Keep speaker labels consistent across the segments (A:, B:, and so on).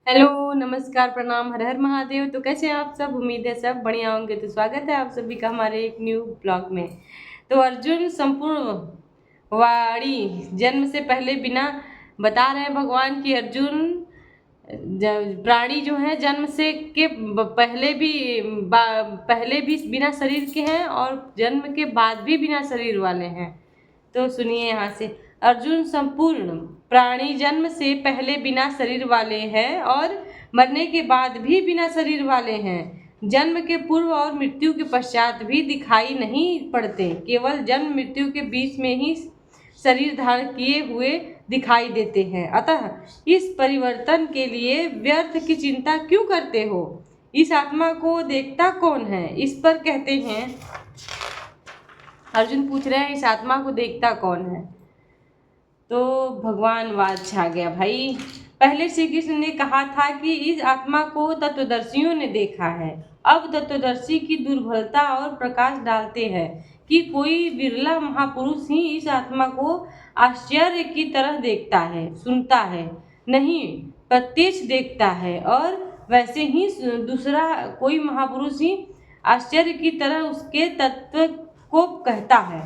A: Hello, नमस्कार, प्रणाम, हर हर महादेव। तो कैसे हैं आप सब? उम्मीद है सब बढ़िया होंगे। तो स्वागत है आप सभी का हमारे एक न्यू ब्लॉग में। तो अर्जुन संपूर्ण वाणी जन्म से पहले बिना बता रहे हैं भगवान की अर्जुन प्राणी जो है जन्म से के पहले भी बिना शरीर के हैं और जन्म के बाद भी बिना शरीर वाले हैं। तो सुनिए यहाँ से। अर्जुन संपूर्ण प्राणी जन्म से पहले बिना शरीर वाले हैं और मरने के बाद भी बिना शरीर वाले हैं। जन्म के पूर्व और मृत्यु के पश्चात भी दिखाई नहीं पड़ते, केवल जन्म मृत्यु के बीच में ही शरीर धारण किए हुए दिखाई देते हैं। अतः इस परिवर्तन के लिए व्यर्थ की चिंता क्यों करते हो? इस आत्मा को देखता कौन है? इस पर कहते हैं, अर्जुन पूछ रहे हैं इस आत्मा को देखता कौन है? तो भगवान वाद छा गया भाई। पहले श्री कृष्ण ने कहा था कि इस आत्मा को तत्वदर्शियों ने देखा है। अब तत्वदर्शी की दुर्बलता और प्रकाश डालते हैं कि कोई बिरला महापुरुष ही इस आत्मा को आश्चर्य की तरह देखता है, सुनता है, नहीं प्रत्यक्ष देखता है। और वैसे ही दूसरा कोई महापुरुष ही आश्चर्य की तरह उसके तत्व को कहता है।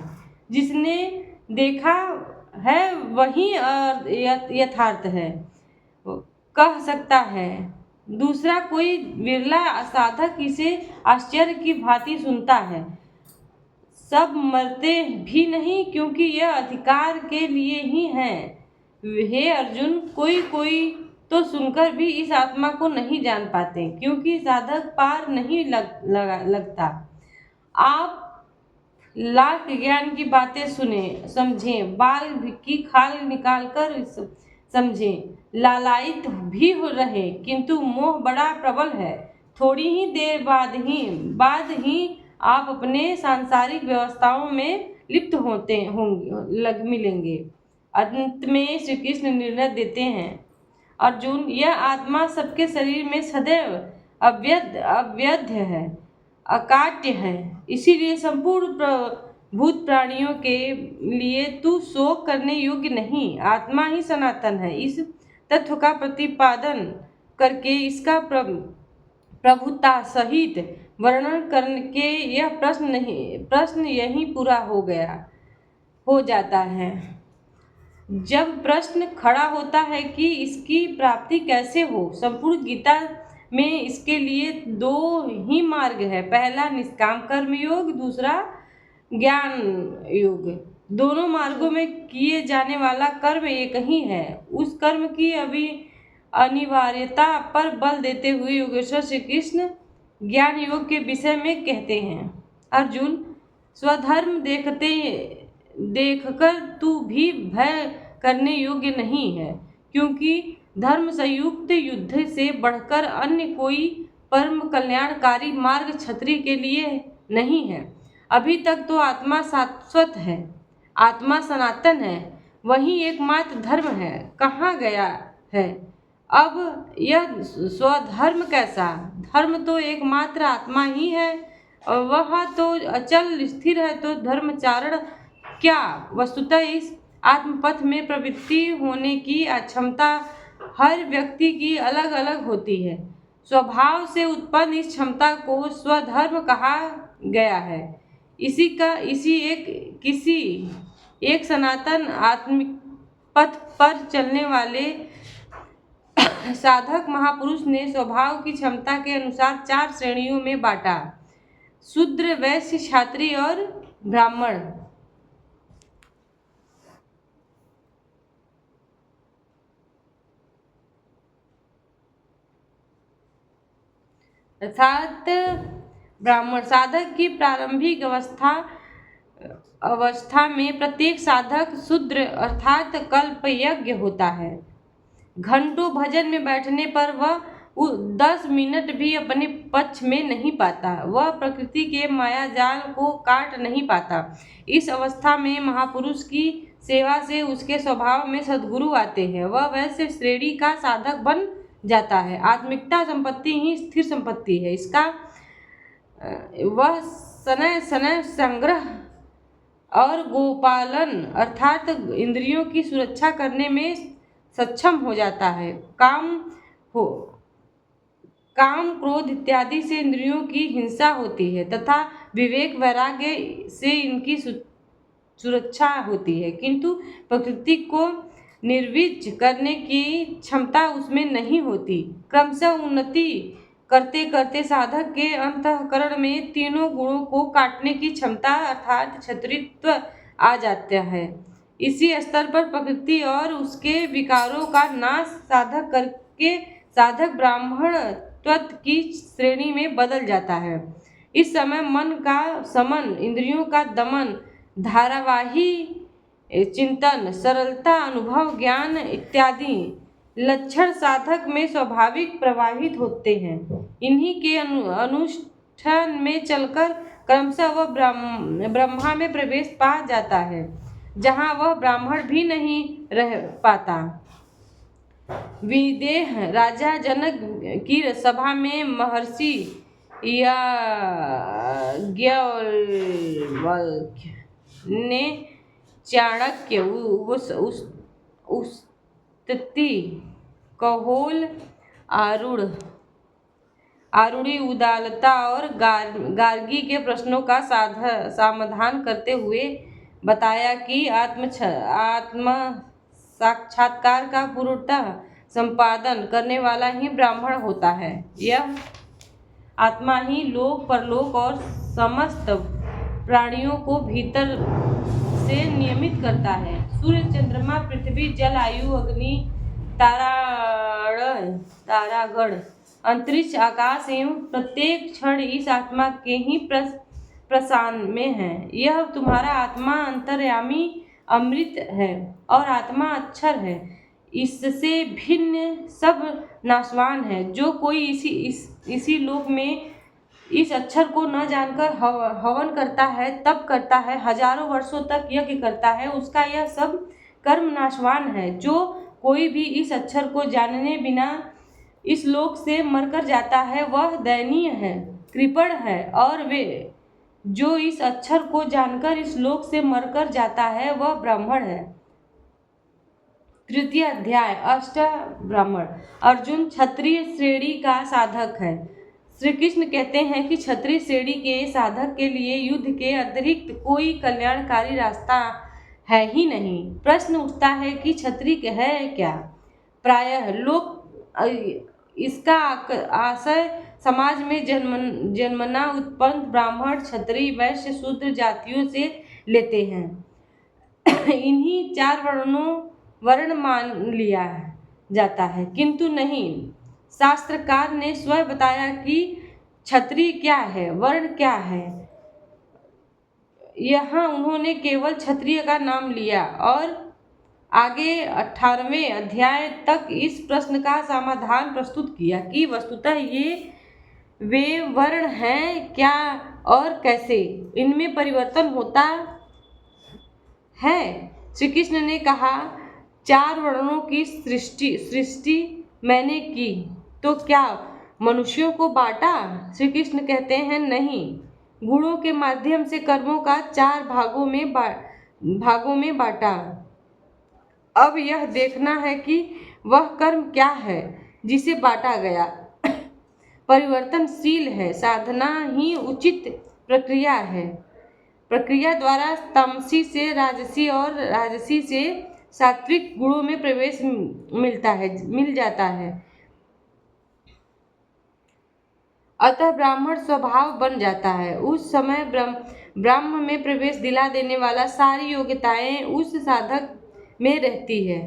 A: जिसने देखा है वही यथार्थ है कह सकता है। दूसरा कोई विरला साधक इसे आश्चर्य की भांति सुनता है। सब मरते भी नहीं, क्योंकि यह अधिकार के लिए ही है। हे अर्जुन, कोई कोई तो सुनकर भी इस आत्मा को नहीं जान पाते, क्योंकि साधक पार नहीं लगता। आप लाख ज्ञान की बातें सुने समझें, बाल की खाल निकाल कर समझें, लालायित भी हो रहे, किंतु मोह बड़ा प्रबल है। थोड़ी ही देर बाद ही आप अपने सांसारिक व्यवस्थाओं में लिप्त होंगे मिलेंगे। अंत में श्री कृष्ण निर्णय देते हैं, अर्जुन, यह आत्मा सबके शरीर में सदैव अवैध है, अकाट्य है। इसीलिए संपूर्ण भूत प्राणियों के लिए तू शोक करने योग्य नहीं। आत्मा ही सनातन है। इस तत्व का प्रतिपादन करके इसका प्रभुता सहित वर्णन करके यह प्रश्न यही पूरा हो जाता है। जब प्रश्न खड़ा होता है कि इसकी प्राप्ति कैसे हो, संपूर्ण गीता में इसके लिए दो ही मार्ग है। पहला निष्काम कर्म योग, दूसरा ज्ञान योग। दोनों मार्गों में किए जाने वाला कर्म एक ही है। उस कर्म की अनिवार्यता पर बल देते हुए योगेश्वर श्री कृष्ण ज्ञान योग के विषय में कहते हैं, अर्जुन, स्वधर्म देखकर तू भी भय करने योग्य नहीं है, क्योंकि धर्म संयुक्त युद्ध से बढ़कर अन्य कोई परम कल्याणकारी मार्ग क्षत्रिय के लिए नहीं है। अभी तक तो आत्मा शाश्वत है, आत्मा सनातन है, वही एकमात्र धर्म है। कहाँ गया है अब यह स्वधर्म? कैसा धर्म? तो एकमात्र आत्मा ही है, वह तो अचल स्थिर है। तो धर्मचारण क्या? वस्तुतः इस आत्मपथ में प्रवृत्ति होने की क्षमता हर व्यक्ति की अलग अलग होती है। स्वभाव से उत्पन्न इस क्षमता को स्वधर्म कहा गया है। किसी एक सनातन आत्मिक पथ पर चलने वाले साधक महापुरुष ने स्वभाव की क्षमता के अनुसार 4 श्रेणियों में बांटा: शूद्र, वैश्य, क्षत्रिय और ब्राह्मण। अर्थात ब्राह्मण साधक की प्रारंभिक अवस्था में प्रत्येक साधक शूद्र अर्थात कल्प यज्ञ होता है। घंटों भजन में बैठने पर वह 10 मिनट भी अपने पक्ष में नहीं पाता, वह प्रकृति के माया जाल को काट नहीं पाता। इस अवस्था में महापुरुष की सेवा से उसके स्वभाव में सद्गुरु आते हैं, वह वैसे श्रेणी का साधक बन जाता है। आत्मिकता संपत्ति ही स्थिर संपत्ति है। इसका वह सनय संग्रह और गोपालन अर्थात इंद्रियों की सुरक्षा करने में सक्षम हो जाता है। काम काम क्रोध इत्यादि से इंद्रियों की हिंसा होती है तथा विवेक वैराग्य से इनकी सुरक्षा होती है, किंतु प्रकृति को निर्वीज करने की क्षमता उसमें नहीं होती। क्रमशः उन्नति करते करते साधक के अंतःकरण में तीनों गुणों को काटने की क्षमता अर्थात क्षत्रित्व आ जाता है। इसी स्तर पर प्रकृति और उसके विकारों का नाश साधक करके साधक ब्राह्मण तत्व की श्रेणी में बदल जाता है। इस समय मन का समन, इंद्रियों का दमन, धारावाही चिंतन, सरलता, अनुभव, ज्ञान इत्यादि लक्षण साधक में स्वाभाविक प्रवाहित होते हैं। इन्हीं के अनुष्ठान में चलकर क्रमशः वह ब्रह्मा में प्रवेश पा जाता है, जहाँ वह ब्राह्मण भी नहीं रह पाता। विदेह राजा जनक की सभा में महर्षि याज्ञवल्क्य ने चाणक्य, उस्तति, कहोल, आरूढ़ी, उदालता और गार्गी के प्रश्नों का समाधान करते हुए बताया कि आत्म साक्षात्कार का पूर्णतः संपादन करने वाला ही ब्राह्मण होता है। यह आत्मा ही लोक परलोक और समस्त प्राणियों को भीतर से नियमित करता है। सूर्य, चंद्रमा, पृथ्वी, जल, आयु, अग्नि, तारागण, अंतरिक्ष, आकाश एवं प्रत्येक क्षण इस आत्मा के ही प्रसान में है। यह तुम्हारा आत्मा अंतर्यामी अमृत है और आत्मा अक्षर है। इससे भिन्न सब नाशवान है। जो कोई इसी लोक में इस अक्षर को न जानकर हवन करता है, तप करता है, हजारों वर्षों तक यज्ञ करता है, उसका यह सब कर्म नाशवान है। जो कोई भी इस अक्षर को जानने बिना इस लोक से मरकर जाता है, वह दयनीय है, कृपण है, और वे जो इस अक्षर को जानकर इस लोक से मरकर जाता है, वह ब्राह्मण है। तृतीय अध्याय अष्ट ब्राह्मण। अर्जुन क्षत्रिय श्रेणी का साधक है। श्री कृष्ण कहते हैं कि क्षत्रिय श्रेणी के साधक के लिए युद्ध के अतिरिक्त कोई कल्याणकारी रास्ता है ही नहीं। प्रश्न उठता है कि क्षत्रिय है क्या? प्रायः लोग इसका आशय समाज में जन्मना उत्पन्न ब्राह्मण, क्षत्रिय, वैश्य, शूद्र जातियों से लेते हैं। इन्हीं चार वर्ण मान लिया जाता है, किंतु नहीं। शास्त्रकार ने स्वयं बताया कि क्षत्रिय क्या है, वर्ण क्या है। यहाँ उन्होंने केवल क्षत्रिय का नाम लिया और आगे 18वें अध्याय तक इस प्रश्न का समाधान प्रस्तुत किया कि वस्तुतः वे वर्ण हैं क्या और कैसे इनमें परिवर्तन होता है। श्री कृष्ण ने कहा, चार वर्णों की सृष्टि मैंने की, तो क्या मनुष्यों को बांटा? श्री कृष्ण कहते हैं, नहीं, गुणों के माध्यम से कर्मों का चार भागों में बांटा। अब यह देखना है कि वह कर्म क्या है जिसे बांटा गया। परिवर्तनशील है। साधना ही उचित प्रक्रिया है। प्रक्रिया द्वारा तमसी से राजसी और राजसी से सात्विक गुणों में प्रवेश मिल जाता है। अतः ब्राह्मण स्वभाव बन जाता है। उस समय ब्राह्म में प्रवेश दिला देने वाला सारी योग्यताएं उस साधक में रहती है।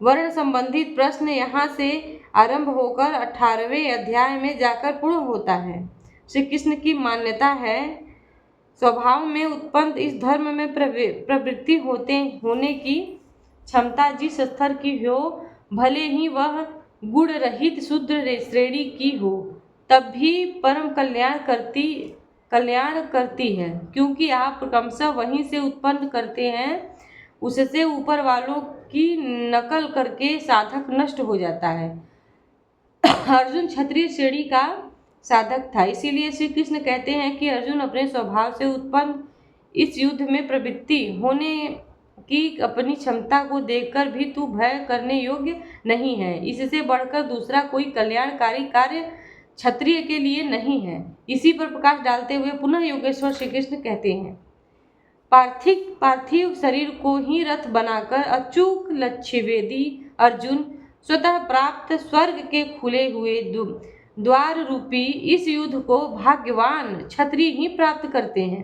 A: वर्ण संबंधित प्रश्न यहाँ से आरंभ होकर 18वें अध्याय में जाकर पूर्ण होता है। श्री कृष्ण की मान्यता है, स्वभाव में उत्पन्न इस धर्म में प्रवृत्ति होने की क्षमता जिस स्तर की हो, भले ही वह गुण रहित शूद्र श्रेणी की हो, तब भी परम कल्याण करती है, क्योंकि आप क्रमशः वहीं से उत्पन्न करते हैं। उससे ऊपर वालों की नकल करके साधक नष्ट हो जाता है। अर्जुन क्षत्रिय श्रेणी का साधक था, इसीलिए श्री कृष्ण कहते हैं कि अर्जुन, अपने स्वभाव से उत्पन्न इस युद्ध में प्रवृत्ति होने की अपनी क्षमता को देखकर भी तू भय करने योग्य नहीं है। इससे बढ़कर दूसरा कोई कल्याणकारी कार्य क्षत्रिय के लिए नहीं है। इसी पर प्रकाश डालते हुए पुनः योगेश्वर श्री कृष्ण कहते हैं, पार्थिव शरीर को ही रथ बनाकर अचूक लक्ष्यवेदी अर्जुन स्वतः प्राप्त स्वर्ग के खुले हुए द्वार रूपी इस युद्ध को भाग्यवान क्षत्रिय ही प्राप्त करते हैं।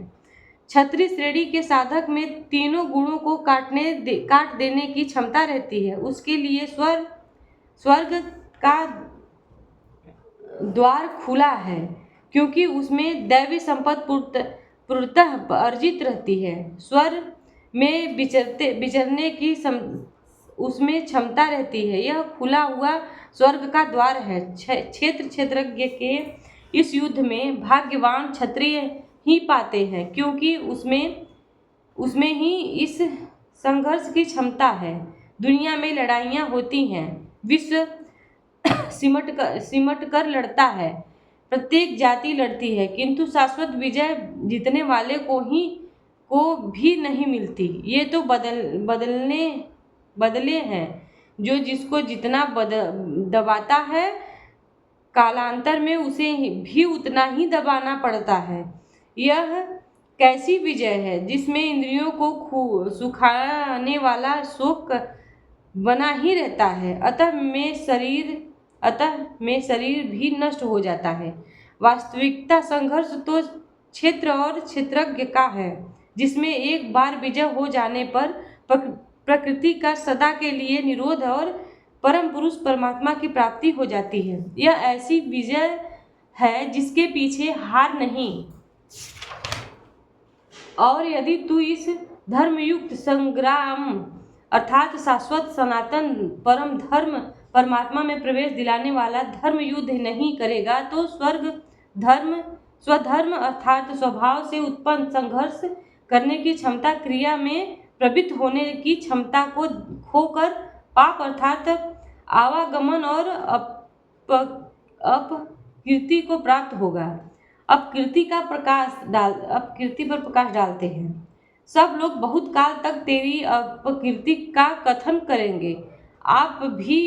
A: क्षत्रिय श्रेणी के साधक में तीनों गुणों को काट देने की क्षमता रहती है। उसके लिए स्वर्ग का द्वार खुला है, क्योंकि उसमें दैवी संपत्ति पूर्णतः अर्जित रहती है। स्वर्ग में विचरने की उसमें क्षमता रहती है। यह खुला हुआ स्वर्ग का द्वार है। क्षेत्रज्ञ के इस युद्ध में भाग्यवान क्षत्रिय ही पाते हैं, क्योंकि उसमें ही इस संघर्ष की क्षमता है। दुनिया में लड़ाइयाँ होती हैं, विश्व सिमट कर लड़ता है, प्रत्येक जाति लड़ती है, किंतु शाश्वत विजय जीतने वाले को भी नहीं मिलती। ये तो बदले हैं, जो जिसको जितना दबाता है, कालांतर में उसे भी उतना ही दबाना पड़ता है। यह कैसी विजय है जिसमें इंद्रियों को सुखाने वाला शोक बना ही रहता है। अतः में शरीर भी नष्ट हो जाता है। वास्तविकता संघर्ष तो क्षेत्र और क्षेत्रज्ञ का है, जिसमें एक बार विजय हो जाने पर प्रकृति का सदा के लिए निरोध और परम पुरुष परमात्मा की प्राप्ति हो जाती है। यह ऐसी विजय है जिसके पीछे हार नहीं। और यदि तू इस धर्मयुक्त संग्राम अर्थात शाश्वत सनातन परम धर्म परमात्मा में प्रवेश दिलाने वाला धर्म युद्ध नहीं करेगा, तो स्वधर्म अर्थात स्वभाव से उत्पन्न संघर्ष करने की क्षमता, क्रिया में प्रवृत्त होने की क्षमता को खोकर पाप अर्थात आवागमन और अपकीर्ति को प्राप्त होगा। अपकीर्ति पर प्रकाश डालते हैं। सब लोग बहुत काल तक तेरी अपकीर्ति का कथन करेंगे। आप भी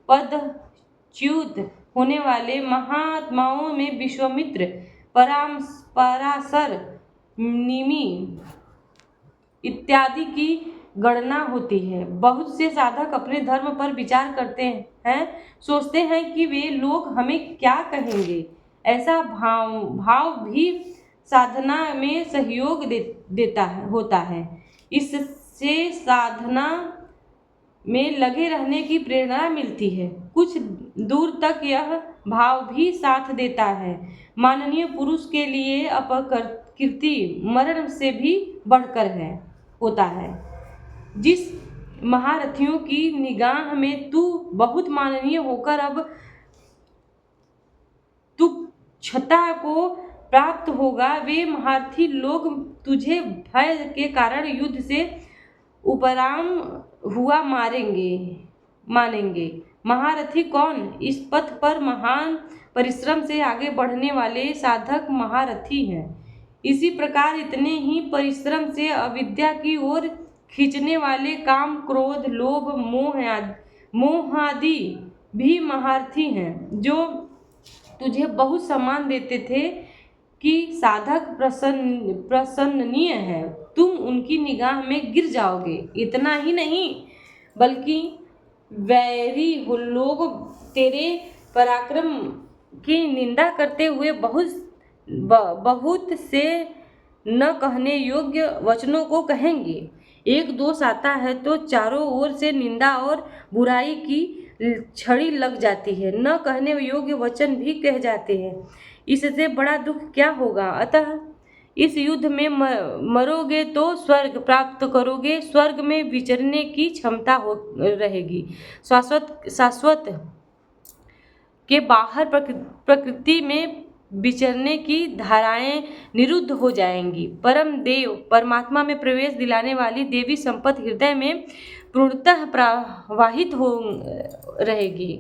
A: पदच्युत होने वाले महात्माओं में विश्वामित्र, पराशर, निमि इत्यादि की गणना होती है। बहुत से साधक अपने धर्म पर विचार करते हैं, सोचते हैं कि वे लोग हमें क्या कहेंगे। ऐसा भाव भी साधना में सहयोग होता है। इससे साधना में लगे रहने की प्रेरणा मिलती है। कुछ दूर तक यह भाव भी साथ देता है। माननीय पुरुष के लिए अपकीर्ति मरण से भी बढ़कर होता है। जिस महारथियों की निगाह में तू बहुत माननीय होकर अब तुच्छता को प्राप्त होगा, वे महारथी लोग तुझे भय के कारण युद्ध से उपराम हुआ मानेंगे। महारथी कौन? इस पथ पर महान परिश्रम से आगे बढ़ने वाले साधक महारथी हैं। इसी प्रकार इतने ही परिश्रम से अविद्या की ओर खींचने वाले काम, क्रोध, लोभ, मोह आदि भी महारथी हैं, जो तुझे बहुत सम्मान देते थे कि साधक प्रसन्ननीय है। तुम उनकी निगाह में गिर जाओगे। इतना ही नहीं, बल्कि वैरी लोग तेरे पराक्रम की निंदा करते हुए बहुत से न कहने योग्य वचनों को कहेंगे। एक दोष आता है तो चारों ओर से निंदा और बुराई की छड़ी लग जाती है। न कहने योग्य वचन भी कह जाते हैं। इससे बड़ा दुख क्या होगा। अतः इस युद्ध में मरोगे तो स्वर्ग प्राप्त करोगे। स्वर्ग में विचरने की क्षमता रहेगी। शाश्वत के बाहर प्रकृति में विचरने की धाराएं निरुद्ध हो जाएंगी। परम देव परमात्मा में प्रवेश दिलाने वाली देवी संपत्ति हृदय में पूर्णतः प्रवाहित हो रहेगी।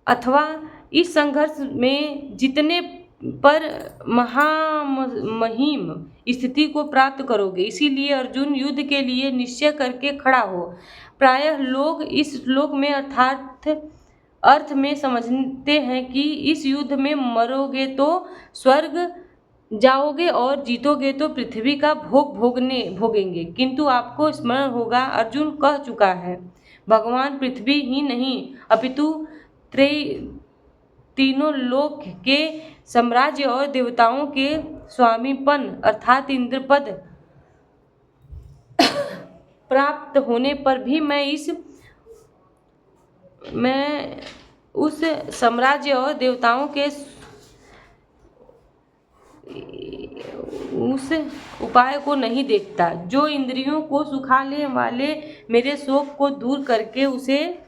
A: अथवा इस संघर्ष में जितने पर महामहिम स्थिति को प्राप्त करोगे। इसीलिए अर्जुन युद्ध के लिए निश्चय करके खड़ा हो। प्रायः लोग इस श्लोक में अर्थात अर्थ में समझते हैं कि इस युद्ध में मरोगे तो स्वर्ग जाओगे और जीतोगे तो पृथ्वी का भोगेंगे। किंतु आपको स्मरण होगा, अर्जुन कह चुका है, भगवान पृथ्वी ही नहीं अपितु तीनों लोक के साम्राज्य और देवताओं के स्वामीपन अर्थात इंद्रपद प्राप्त होने पर भी मैं उस साम्राज्य और देवताओं के उस उपाय को नहीं देखता जो इंद्रियों को सुखा ले वाले मेरे शोक को दूर करके उसे